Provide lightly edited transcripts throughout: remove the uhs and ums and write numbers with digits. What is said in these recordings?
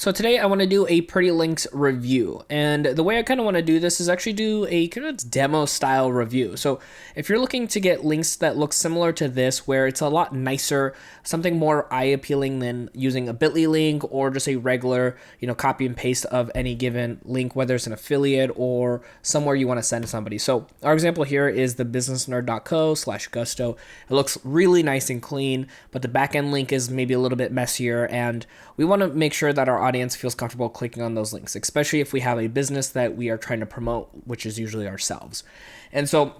So today I want to do a Pretty Links review, and the way I kind of want to do this is actually do a kind of demo style review. So if you're looking to get links that look similar to this, where it's a lot nicer, something more eye appealing than using a bit.ly link or just a regular, copy and paste of any given link, whether it's an affiliate or somewhere you want to send to somebody. So our example here is the businessnerd.co/gusto. It looks really nice and clean, but the backend link is maybe a little bit messier, and we want to make sure that our audience feels comfortable clicking on those links, especially if we have a business that we are trying to promote, which is usually ourselves. And so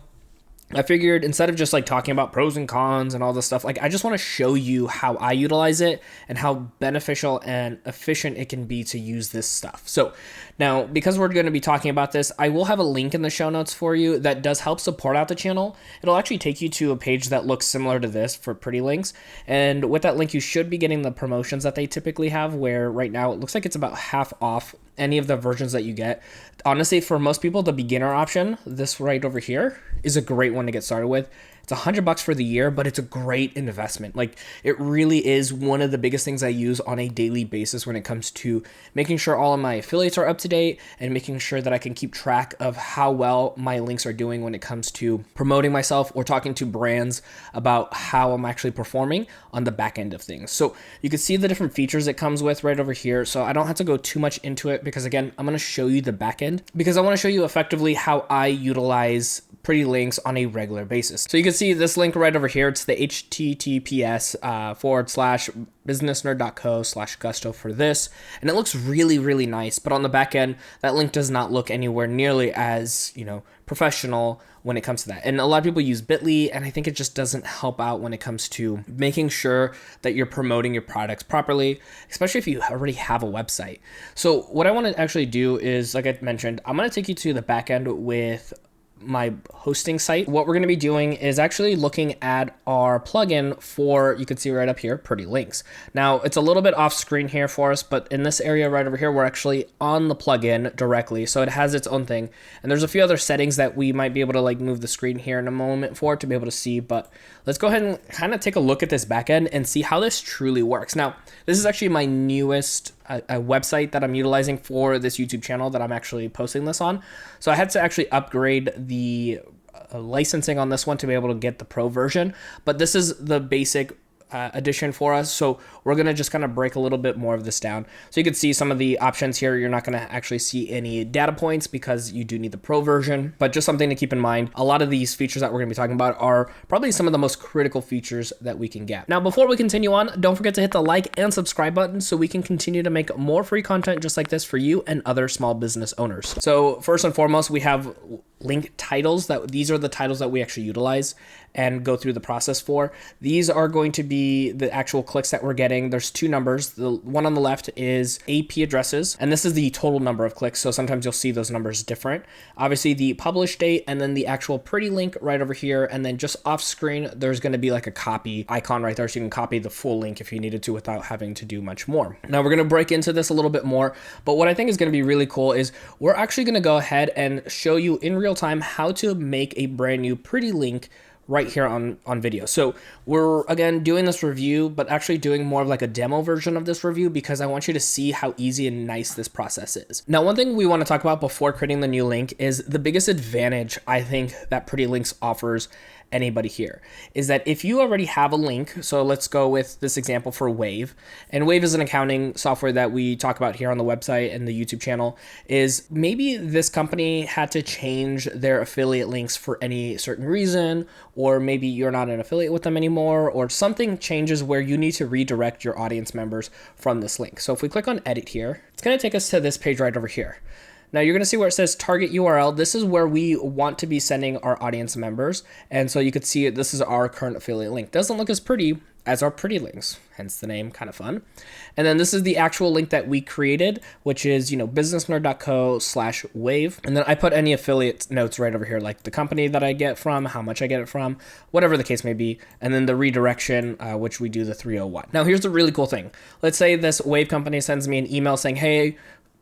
I figured instead of just talking about pros and cons and all this stuff, I just want to show you how I utilize it and how beneficial and efficient it can be to use this stuff. So now, because we're going to be talking about this, I will have a link in the show notes for you that does help support out the channel. It'll actually take you to a page that looks similar to this for Pretty Links. And with that link, you should be getting the promotions that they typically have, where right now it looks like it's about half off any of the versions that you get. Honestly, for most people, the beginner option, this right over here, is a great one to get started with. It's $100 for the year, but it's a great investment. It really is one of the biggest things I use on a daily basis when it comes to making sure all of my affiliates are up to date and making sure that I can keep track of how well my links are doing when it comes to promoting myself or talking to brands about how I'm actually performing on the back end of things. So you can see the different features it comes with right over here. So I don't have to go too much into it because, again, I'm going to show you the back end because I want to show you effectively how I utilize Pretty Links on a regular basis. So you can see this link right over here. It's the https:/businessnerd.co/gusto for this. And it looks really, really nice. But on the back end, that link does not look anywhere nearly as, professional when it comes to that. And a lot of people use bit.ly, and I think it just doesn't help out when it comes to making sure that you're promoting your products properly, especially if you already have a website. So what I want to actually do is, like I mentioned, I'm going to take you to the back end with my hosting site. What we're going to be doing is actually looking at our plugin for, you can see right up here, Pretty Links. Now it's a little bit off screen here for us, but in this area right over here, we're actually on the plugin directly. So it has its own thing. And there's a few other settings that we might be able to move the screen here in a moment for to be able to see, but let's go ahead and kind of take a look at this backend and see how this truly works. Now, this is actually my newest website that I'm utilizing for this YouTube channel that I'm actually posting this on. So I had to actually upgrade the licensing on this one to be able to get the pro version, but this is the basic edition for us. So we're going to just kind of break a little bit more of this down. So you can see some of the options here. You're not going to actually see any data points because you do need the pro version, but just something to keep in mind. A lot of these features that we're going to be talking about are probably some of the most critical features that we can get. Now, before we continue on, don't forget to hit the like and subscribe button so we can continue to make more free content just like this for you and other small business owners. So first and foremost, we have link titles. These are the titles that we actually utilize and go through the process for. These are going to be the actual clicks that we're getting. There's two numbers. The one on the left is AP addresses, and this is the total number of clicks. So sometimes you'll see those numbers different. Obviously the publish date, and then the actual Pretty link right over here. And then just off screen, there's going to be a copy icon right there. So you can copy the full link if you needed to without having to do much more. Now we're going to break into this a little bit more, but what I think is going to be really cool is we're actually going to go ahead and show you in real time how to make a brand new Pretty link right here on video. So we're again doing this review, but actually doing more of a demo version of this review because I want you to see how easy and nice this process is. Now, one thing we want to talk about before creating the new link is the biggest advantage I think that Pretty Links offers anybody here is that if you already have a link, so let's go with this example for Wave, and Wave is an accounting software that we talk about here on the website and the YouTube channel, is maybe this company had to change their affiliate links for any certain reason, or maybe you're not an affiliate with them anymore, or something changes where you need to redirect your audience members from this link. So if we click on edit here, it's going to take us to this page right over here. Now you're going to see where it says target URL. This is where we want to be sending our audience members. And so you could see this is our current affiliate link. Doesn't look as pretty as our Pretty Links, hence the name, kind of fun. And then this is the actual link that we created, which is, businessnerd.co/wave. And then I put any affiliate notes right over here, like the company that I get from, how much I get it from, whatever the case may be. And then the redirection, which we do the 301. Now here's the really cool thing. Let's say this Wave company sends me an email saying, hey,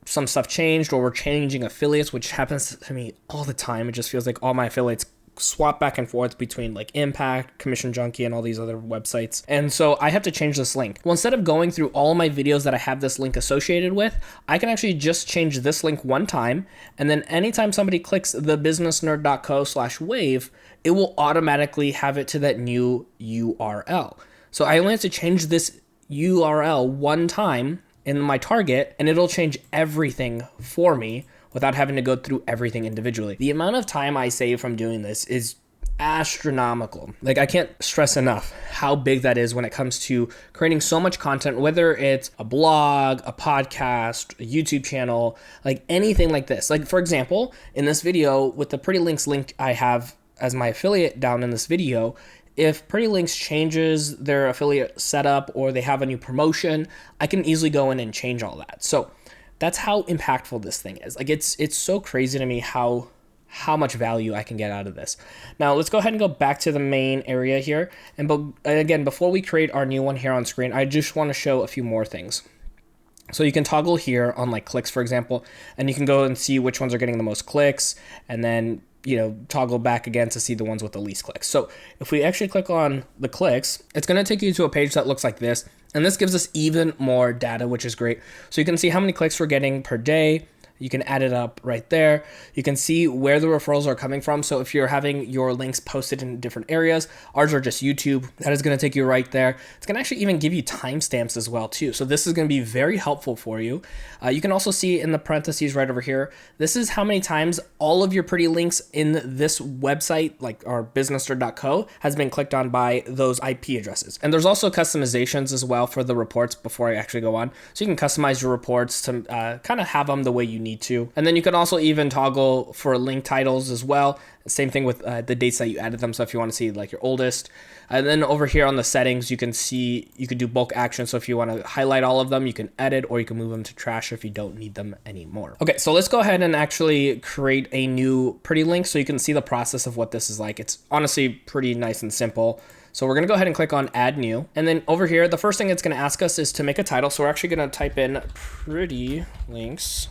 some stuff changed, or we're changing affiliates, which happens to me all the time. It just feels like all my affiliates swap back and forth between like Impact, Commission Junkie, and all these other websites. And so I have to change this link. Well, instead of going through all of my videos that I have this link associated with, I can actually just change this link one time. And then anytime somebody clicks thebusinessnerd.co/wave, it will automatically have it to that new URL. So I only have to change this URL one time in my target, and it'll change everything for me without having to go through everything individually. The amount of time I save from doing this is astronomical. Like, I can't stress enough how big that is when it comes to creating so much content, whether it's a blog, a podcast, a YouTube channel, like anything like this. Like, for example, in this video with the Pretty Links link I have as my affiliate down in this video, if Pretty Links changes their affiliate setup or they have a new promotion, I can easily go in and change all that. So that's how impactful this thing is. Like, it's so crazy to me how much value I can get out of this. Now let's go ahead and go back to the main area here. And again, before we create our new one here on screen, I just want to show a few more things. So you can toggle here on like clicks, for example, and you can go and see which ones are getting the most clicks, and then toggle back again to see the ones with the least clicks. So if we actually click on the clicks, it's going to take you to a page that looks like this. And this gives us even more data, which is great. So you can see how many clicks we're getting per day. You can add it up right there. You can see where the referrals are coming from. So if you're having your links posted in different areas, ours are just YouTube. That is going to take you right there. It's going to actually even give you timestamps as well too. So this is going to be very helpful for you. You can also see in the parentheses right over here, this is how many times all of your pretty links in this website, like our businessnerd.co, has been clicked on by those IP addresses. And there's also customizations as well for the reports before I actually go on. So you can customize your reports to kind of have them the way you need to. And then you can also even toggle for link titles as well. Same thing with the dates that you added them. So if you want to see like your oldest, and then over here on the settings, you can see, you could do bulk action. So if you want to highlight all of them, you can edit, or you can move them to trash if you don't need them anymore. Okay, so let's go ahead and actually create a new pretty link so you can see the process of what this is like. It's honestly pretty nice and simple. So we're going to go ahead and click on add new. And then over here, the first thing it's going to ask us is to make a title. So we're actually going to type in pretty links.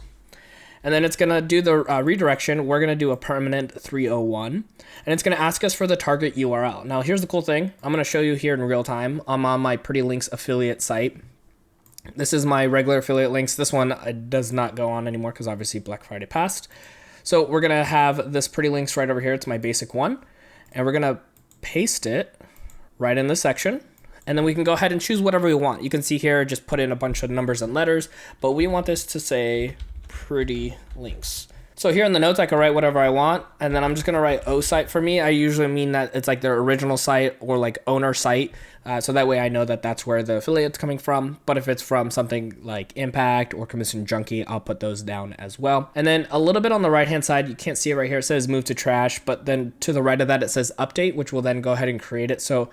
And then it's going to do the redirection. We're going to do a permanent 301. And it's going to ask us for the target URL. Now, here's the cool thing. I'm going to show you here in real time. I'm on my Pretty Links affiliate site. This is my regular affiliate links. This one does not go on anymore because obviously Black Friday passed. So we're going to have this Pretty Links right over here. It's my basic one. And we're going to paste it right in this section. And then we can go ahead and choose whatever we want. You can see here, just put in a bunch of numbers and letters. But we want this to say Pretty Links. So here in the notes, I can write whatever I want, and then I'm just gonna write O site for me. I usually mean that it's like their original site or like owner site, so that way I know that that's where the affiliate's coming from. But if it's from something like Impact or Commission Junkie, I'll put those down as well. And then a little bit on the right hand side, you can't see it right here, it says move to trash, but then to the right of that it says update, which will then go ahead and create it. So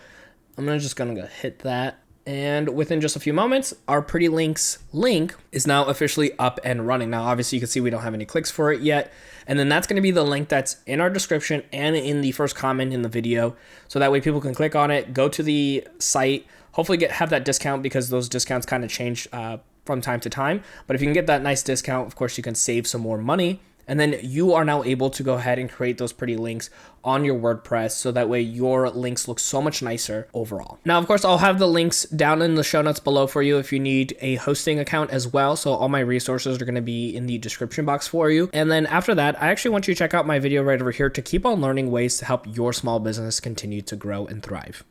I'm just gonna go hit that. And within just a few moments, our Pretty Links link is now officially up and running. Now, obviously, you can see we don't have any clicks for it yet. And then that's going to be the link that's in our description and in the first comment in the video. So that way people can click on it, go to the site, hopefully have that discount, because those discounts kind of change from time to time. But if you can get that nice discount, of course, you can save some more money. And then you are now able to go ahead and create those pretty links on your WordPress, so that way your links look so much nicer overall. Now, of course, I'll have the links down in the show notes below for you if you need a hosting account as well. So all my resources are going to be in the description box for you. And then after that, I actually want you to check out my video right over here to keep on learning ways to help your small business continue to grow and thrive.